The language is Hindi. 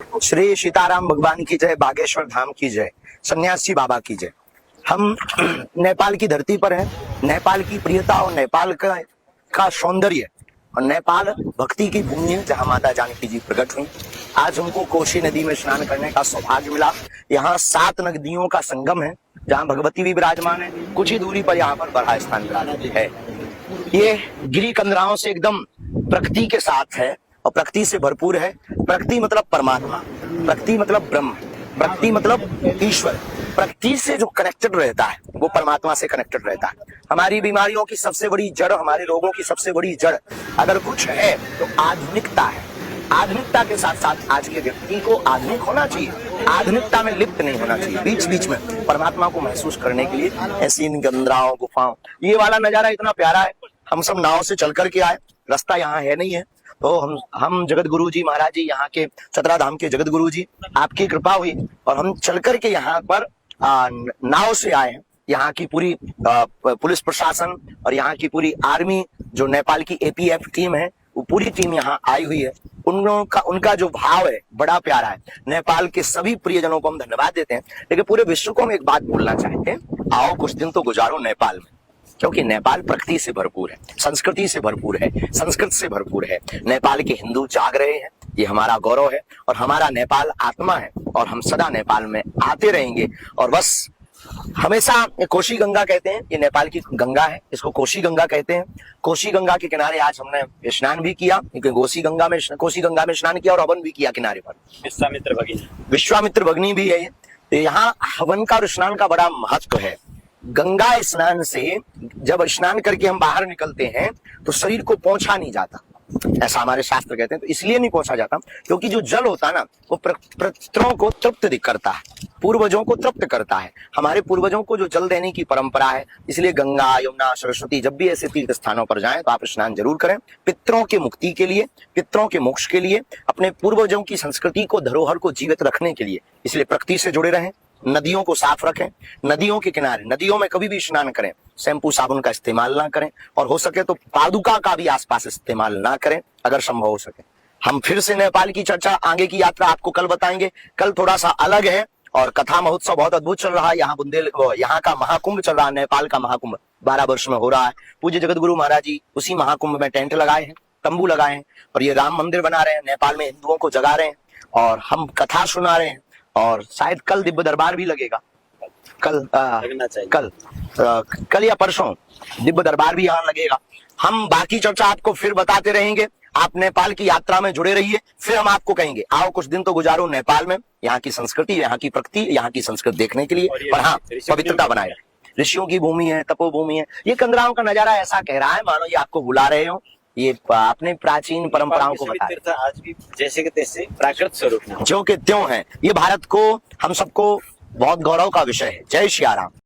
श्री सीताराम भगवान की जय, बागेश्वर धाम की जय, सन्यासी बाबा की जय। हम नेपाल की धरती पर हैं। नेपाल की प्रियता और नेपाल का सौंदर्य और नेपाल भक्ति की भूमि है, जहां माता जानकी जी प्रकट हुई। आज हमको कोसी नदी में स्नान करने का सौभाग्य मिला। यहाँ 7 नदियों का संगम है, जहाँ भगवती भी विराजमान है। कुछ ही दूरी पर यहाँ पर बरहा स्थान विराजित है। ये गिरी कंदराओं से एकदम प्रकृति के साथ है और प्रकृति से भरपूर है। प्रकृति मतलब परमात्मा, प्रकृति मतलब ब्रह्म, प्रकृति मतलब ईश्वर। प्रकृति से जो कनेक्टेड रहता है वो परमात्मा से कनेक्टेड रहता है। हमारी बीमारियों की सबसे बड़ी जड़, हमारे रोगों की सबसे बड़ी जड़ अगर कुछ है तो आधुनिकता है। आधुनिकता के साथ साथ आज के व्यक्ति को आधुनिक होना चाहिए, आधुनिकता में लिप्त नहीं होना चाहिए। बीच बीच में परमात्मा को महसूस करने के लिए ऐसी इन गंदराओं, गुफाओं, ये वाला नजारा इतना प्यारा है। हम सब नाव से चल करके आए, रास्ता यहाँ है नहीं है, तो हम जगत गुरु जी महाराज जी, यहाँ के चतरा धाम के जगत गुरु जी, आपकी कृपा हुई और हम चल करके यहाँ पर नाव से आए हैं। यहाँ की पूरी पुलिस प्रशासन और यहाँ की पूरी आर्मी, जो नेपाल की एपीएफ टीम है, वो पूरी टीम यहाँ आई हुई है। उनका जो भाव है बड़ा प्यारा है। नेपाल के सभी प्रियजनों को हम धन्यवाद देते हैं। लेकिन पूरे विश्व को हम एक बात बोलना चाहते हैं, आओ कुछ दिन तो गुजारो नेपाल में, क्योंकि नेपाल प्रकृति से भरपूर है, संस्कृति से भरपूर है, संस्कृत से भरपूर है। नेपाल के हिंदू जाग रहे हैं, ये हमारा गौरव है और हमारा नेपाल आत्मा है और हम सदा नेपाल में आते रहेंगे। और बस हमेशा कोशी गंगा कहते हैं, ये नेपाल की गंगा है, इसको कोशी गंगा कहते हैं। कोशी गंगा के किनारे आज हमने स्नान भी किया, क्योंकि कोशी गंगा में स्नान किया और हवन भी किया किनारे पर। विश्वामित्र भगिनी भी है। तो यहाँ हवन का और स्नान का बड़ा महत्व है। गंगा स्नान से जब स्नान करके हम बाहर निकलते हैं तो शरीर को पोंछा नहीं जाता, ऐसा हमारे शास्त्र कहते हैं। तो इसलिए नहीं पोंछा जाता क्योंकि जो जल होता है ना, वो पितरों को तृप्त करता है, पूर्वजों को तृप्त करता है। हमारे पूर्वजों को जो जल देने की परंपरा है, इसलिए गंगा, यमुना, सरस्वती, जब भी ऐसे तीर्थ स्थानों पर जाएं तो आप स्नान जरूर करें। पितरों के मुक्ति के लिए, पितरों के मोक्ष के लिए, अपने पूर्वजों की संस्कृति को, धरोहर को जीवित रखने के लिए, इसलिए प्रकृति से जुड़े रहें। नदियों को साफ रखें, नदियों के किनारे, नदियों में कभी भी स्नान करें, शैम्पू साबुन का इस्तेमाल ना करें और हो सके तो पादुका का भी आसपास इस्तेमाल ना करें अगर संभव हो सके। हम फिर से नेपाल की चर्चा, आगे की यात्रा आपको कल बताएंगे। कल थोड़ा सा अलग है और कथा महोत्सव बहुत अद्भुत चल रहा है। यहाँ का महाकुंभ चल रहा है, नेपाल का महाकुंभ 12 वर्ष में हो रहा है। पूज्य जगत गुरु महाराज जी उसी महाकुंभ में टेंट लगाए हैं, तंबू लगाए हैं और ये राम मंदिर बना रहे हैं, नेपाल में हिंदुओं को जगा रहे हैं और हम कथा सुना रहे हैं। और शायद कल दिव्य दरबार भी लगेगा, कल या परसों दिव्य दरबार भी यहाँ लगेगा। हम बाकी चर्चा आपको फिर बताते रहेंगे। आप नेपाल की यात्रा में जुड़े रहिए, फिर हम आपको कहेंगे आओ कुछ दिन तो गुजारो नेपाल में, यहाँ की संस्कृति, यहाँ की प्रकृति, यहाँ की संस्कृति देखने के लिए। और हाँ, पवित्रता बनाए रखें। ऋषियों की भूमि है, तपोभूमि है। ये कंदराओं का नजारा ऐसा कह रहा है मानो ये आपको बुला रहे हो। ये अपने प्राचीन परंपराओं को बता, आज भी जैसे के तैसे प्राकृत स्वरूप जो के त्यों है। ये भारत को, हम सबको बहुत गौरव का विषय है। जय श्री राम।